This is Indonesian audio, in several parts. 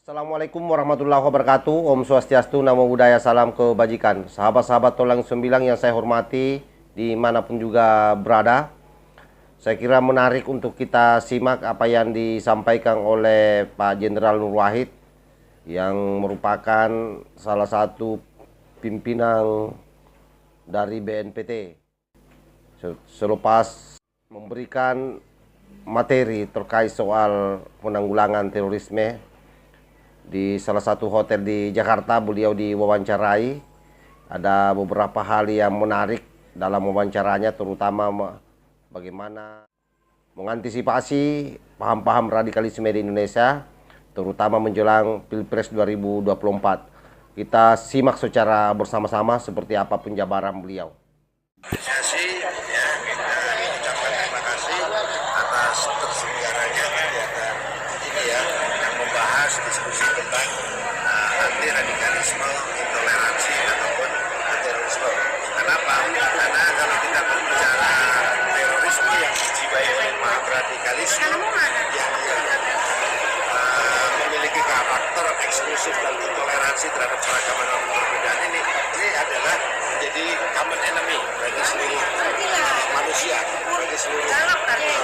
Assalamualaikum warahmatullahi wabarakatuh. Om Swastiastu, Namo Buddhaya, salam kebajikan. Sahabat-sahabat Tolang Sembilang yang saya hormati dimanapun juga berada, saya kira menarik untuk kita simak apa yang disampaikan oleh Pak Jenderal Nur Wahid yang merupakan salah satu pimpinan dari BNPT selepas memberikan materi terkait soal penanggulangan terorisme di salah satu hotel di Jakarta. Beliau diwawancarai. Ada beberapa hal yang menarik dalam wawancaranya, terutama bagaimana mengantisipasi paham-paham radikalisme di Indonesia, terutama menjelang Pilpres 2024. Kita simak secara bersama-sama seperti apa penjabaran beliau. Apresiasi ya, kita ucapkan terima kasih atas terselenggaranya kegiatan ini ya, yang membahas diskusi tentang anti radikalisme, intoleransi ataupun terorisme. Kenapa? Karena kalau kita berbicara terorisme yang dijiwai oleh radikalisme yang memiliki karakter eksklusif dan intoleransi terhadap keragaman dan perbedaan ini adalah menjadi common enemy bagi seluruh manusia, bagi seluruh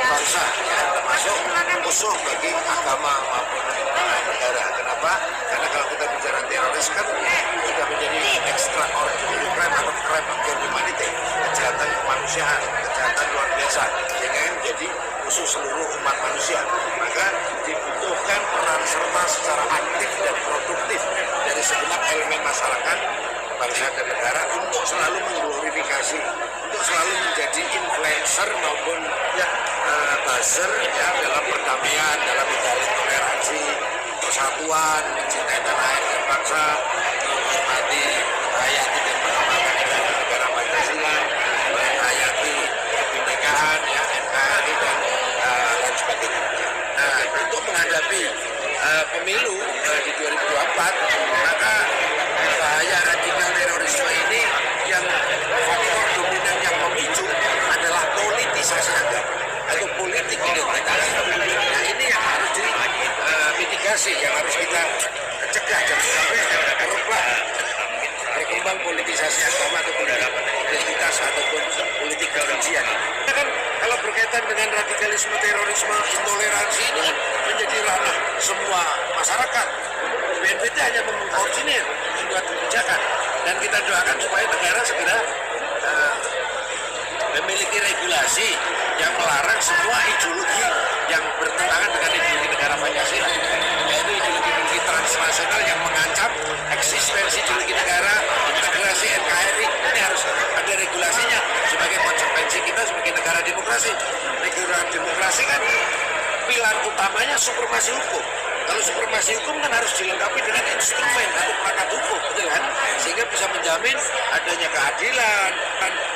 bangsa, ya, termasuk musuh bagi agama maupun negara. Kenapa? Karena kalau kita bicara teroris kan sudah menjadi extraordinary crime atau crime against humanity, kejahatan kemanusiaan, kejahatan luar biasa, sehingga menjadi musuh seluruh umat manusia. Maka dibutuhkan peran serta secara aktif dan produktif dari segenap elemen masyarakat, bangsa dan negara untuk selalu mengglorifikasi, untuk selalu menjadi influencer maupun ya buzzer ya dalam perdamaian, dalam menjalin toleransi, persatuan, mencintai tanah air dan bangsa, menghormati, menghayati dan mengamalkan negara Pancasila, menghayati kebinekaan, ya, NKRI dan lain sebagainya. Nah, untuk menghadapi pemilu di 2024, maka bahaya radikal terorisme ini yang faktor dominan yang memicu adalah politisasi agama atau politik identitas. Nah, ini yang harus dimitigasi, yang harus kita cegah jangan sampai berkembang politisasi agama ataupun identitas ataupun politik kebencian. Kan kalau berkaitan dengan radikalisme, terorisme, intoleransi ini kan menjadi ranah semua masyarakat. BNPT hanya mengkoordinir membuat kebijakan, dan kita doakan supaya negara segera memiliki regulasi yang melarang semua ideologi yang bertentangan dengan ideologi negara Pancasila, yaitu ideologi transnasional yang mengancam eksistensi ideologi negara, integrasi NKRI. Ini harus ada regulasinya sebagai konsekuensi kita sebagai negara demokrasi. Negara demokrasi kan pilar utamanya supremasi hukum. Kalau supremasi hukum kan harus dilengkapi dengan instrumen atau perangkat hukum, betul kan? Sehingga bisa menjamin adanya keadilan,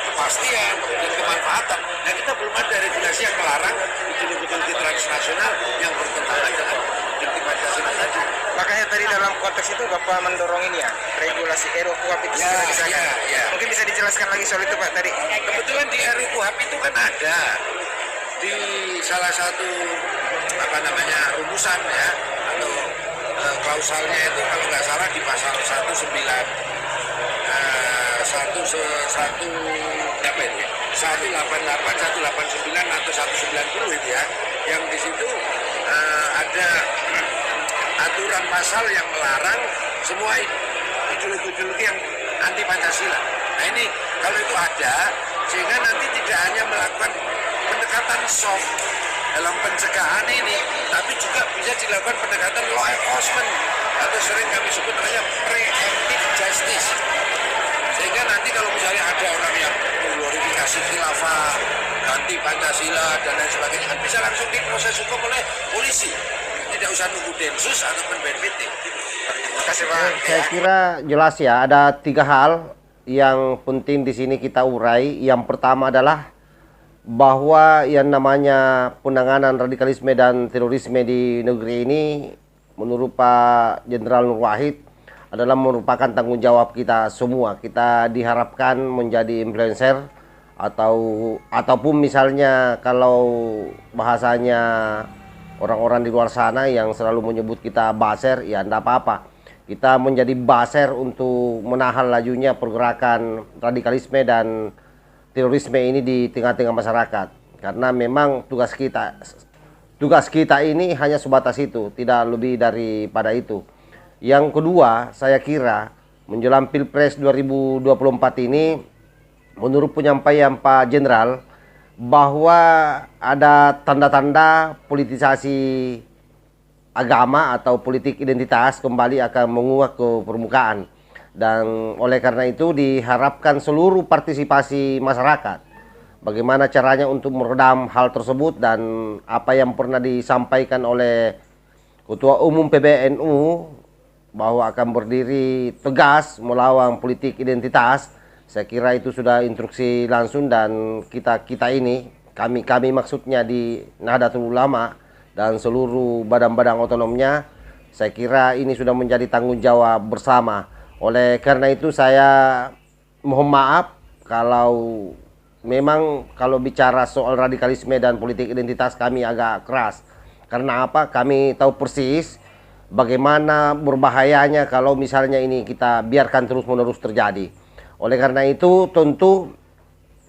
kepastian, dan kemanfaatan. Nah, kita belum ada regulasi yang melarang ideologi transnasional yang bertentangan dengan ideologi Pancasila tadi. Makanya tadi dalam konteks itu Bapak mendorong ini ya, regulasi RUU itu ya, ya. Mungkin bisa dijelaskan lagi soal itu Pak tadi. Kebetulan di RUU itu kan ada di salah satu rumusan ya atau klausalnya itu kalau nggak salah di pasal 19 188, 189 atau 190 itu ya, yang di situ ada aturan pasal yang melarang semua ideologi yang anti Pancasila. Nah, ini kalau itu ada, sehingga nanti tidak hanya melakukan pendekatan soft dalam pencegahan ini, tapi juga bisa dilakukan pendekatan law enforcement atau sering kami sebut namanya preemptive justice. Sehingga nanti kalau misalnya ada orang yang mengglorifikasi khilafah, ganti Pancasila dan lain sebagainya, kan bisa langsung diproses hukum oleh polisi. Tidak usah nunggu Densus ataupun BNPT. Terima kasih Pak. Saya kira jelas ya, ada 3 hal yang penting di sini kita urai. Yang pertama adalah bahwa yang namanya penanganan radikalisme dan terorisme di negeri ini menurut Pak Jenderal Nur Wahid adalah merupakan tanggung jawab kita semua. Kita diharapkan menjadi influencer ataupun misalnya kalau bahasanya orang-orang di luar sana yang selalu menyebut kita baser, ya enggak apa-apa. Kita menjadi baser untuk menahan lajunya pergerakan radikalisme dan terorisme ini di tengah-tengah masyarakat. Karena memang tugas kita ini hanya sebatas itu, tidak lebih daripada itu. Yang kedua, saya kira menjelang Pilpres 2024 ini, menurut penyampaian Pak Jenderal, bahwa ada tanda-tanda politisasi agama atau politik identitas kembali akan menguak ke permukaan. Dan oleh karena itu diharapkan seluruh partisipasi masyarakat. Bagaimana caranya untuk meredam hal tersebut, dan apa yang pernah disampaikan oleh Ketua Umum PBNU bahwa akan berdiri tegas melawan politik identitas. Saya kira itu sudah instruksi langsung, dan kita ini, kami maksudnya di Nahdlatul Ulama dan seluruh badan-badan otonomnya, saya kira ini sudah menjadi tanggung jawab bersama. Oleh karena itu saya mohon maaf kalau memang kalau bicara soal radikalisme dan politik identitas kami agak keras. Karena apa? Kami tahu persis bagaimana berbahayanya kalau misalnya ini kita biarkan terus-menerus terjadi. Oleh karena itu tentu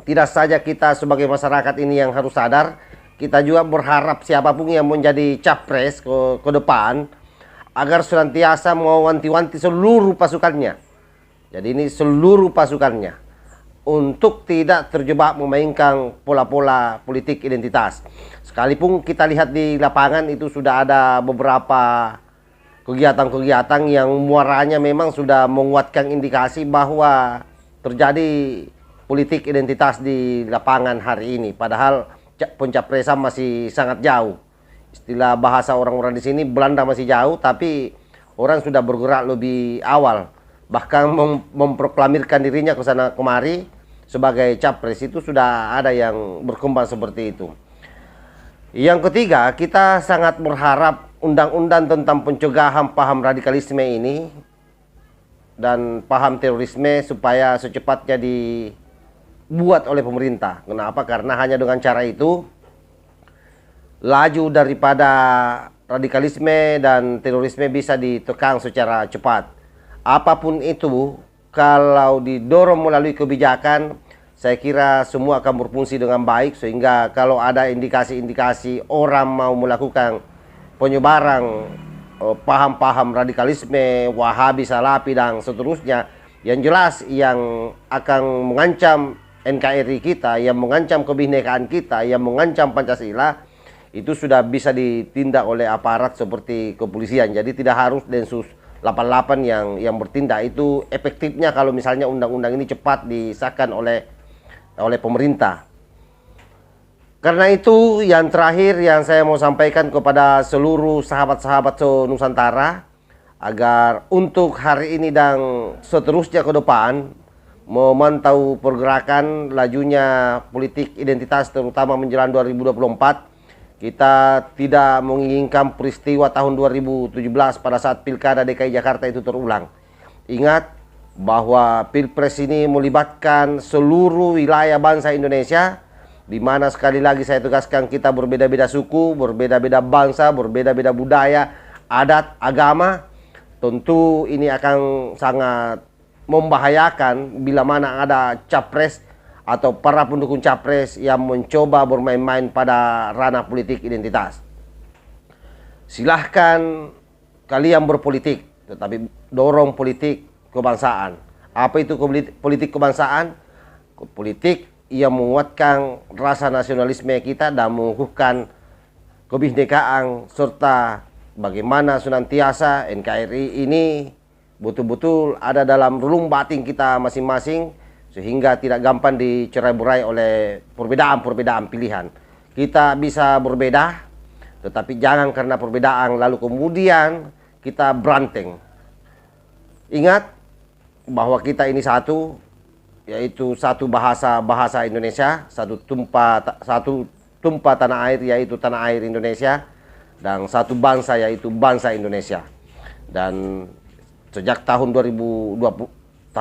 tidak saja kita sebagai masyarakat ini yang harus sadar, kita juga berharap siapapun yang menjadi capres ke depan agar senantiasa mewanti-wanti seluruh pasukannya. Jadi ini seluruh pasukannya untuk tidak terjebak memainkan pola-pola politik identitas. Sekalipun kita lihat di lapangan itu sudah ada beberapa kegiatan-kegiatan yang muaranya memang sudah menguatkan indikasi bahwa terjadi politik identitas di lapangan hari ini. Padahal pencapresan masih sangat jauh. Istilah bahasa orang-orang di sini, Belanda masih jauh, tapi orang sudah bergerak lebih awal. Bahkan memproklamirkan dirinya ke sana kemari sebagai capres, itu sudah ada yang berkembang seperti itu. Yang ketiga, kita sangat berharap undang-undang tentang pencegahan paham radikalisme ini dan paham terorisme supaya secepatnya dibuat oleh pemerintah. Kenapa? Karena hanya dengan cara itu laju daripada radikalisme dan terorisme bisa ditekan secara cepat. Apapun itu, kalau didorong melalui kebijakan, saya kira semua akan berfungsi dengan baik, sehingga kalau ada indikasi-indikasi orang mau melakukan penyebaran paham-paham radikalisme, Wahabi, Salafi dan seterusnya, yang jelas yang akan mengancam NKRI kita, yang mengancam kebinekaan kita, yang mengancam Pancasila, itu sudah bisa ditindak oleh aparat seperti kepolisian. Jadi tidak harus Densus 88 yang bertindak. Itu efektifnya kalau misalnya undang-undang ini cepat disahkan oleh pemerintah. Karena itu yang terakhir yang saya mau sampaikan kepada seluruh sahabat-sahabat Nusantara, agar untuk hari ini dan seterusnya ke depan memantau pergerakan lajunya politik identitas terutama menjelang 2024. Kita tidak menginginkan peristiwa tahun 2017 pada saat Pilkada DKI Jakarta itu terulang. Ingat bahwa Pilpres ini melibatkan seluruh wilayah bangsa Indonesia, di mana sekali lagi saya tegaskan kita berbeda-beda suku, berbeda-beda bangsa, berbeda-beda budaya, adat, agama. Tentu ini akan sangat membahayakan bila mana ada capres atau para pendukung capres yang mencoba bermain-main pada ranah politik identitas. Silahkan kalian berpolitik, tetapi dorong politik kebangsaan. Apa itu politik kebangsaan? Politik yang menguatkan rasa nasionalisme kita dan mengukuhkan kebinekaan, serta bagaimana senantiasa NKRI ini betul-betul ada dalam relung batin kita masing-masing, sehingga tidak gampang dicerai-berai oleh perbedaan-perbedaan pilihan. Kita bisa berbeda, tetapi jangan karena perbedaan lalu kemudian kita beranteng. Ingat bahwa kita ini satu, yaitu satu bahasa Indonesia, satu tumpah tanah air, yaitu tanah air Indonesia, dan satu bangsa, yaitu bangsa Indonesia. Dan sejak tahun 1928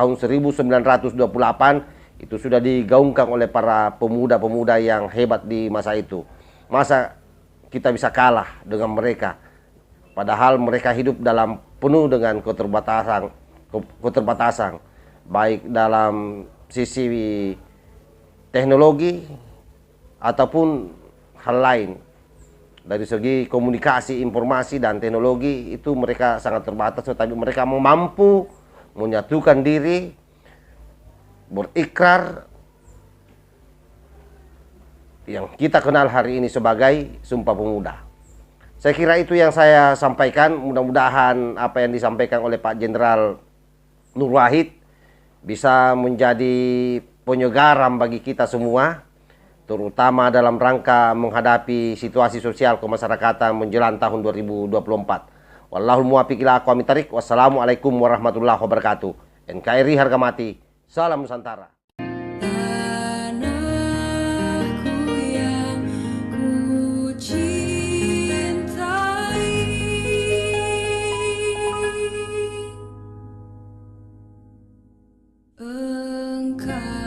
itu sudah digaungkan oleh para pemuda-pemuda yang hebat di masa itu. Masa kita bisa kalah dengan mereka. Padahal mereka hidup dalam penuh dengan keterbatasan, baik dalam sisi teknologi ataupun hal lain. Dari segi komunikasi, informasi, dan teknologi itu mereka sangat terbatas, tetapi mereka mampu menyatukan diri, berikrar yang kita kenal hari ini sebagai Sumpah Pemuda. Saya kira itu yang saya sampaikan. Mudah-mudahan apa yang disampaikan oleh Pak Jenderal Nur Wahid bisa menjadi penyegaran bagi kita semua, terutama dalam rangka menghadapi situasi sosial kemasyarakatan menjelang tahun 2024. Wallahul muwaffiq ila aqwamit thariq. Wassalamualaikum warahmatullahi wabarakatuh. NKRI harga mati. Salam Nusantara. Tanahku yang ku cintai, engkau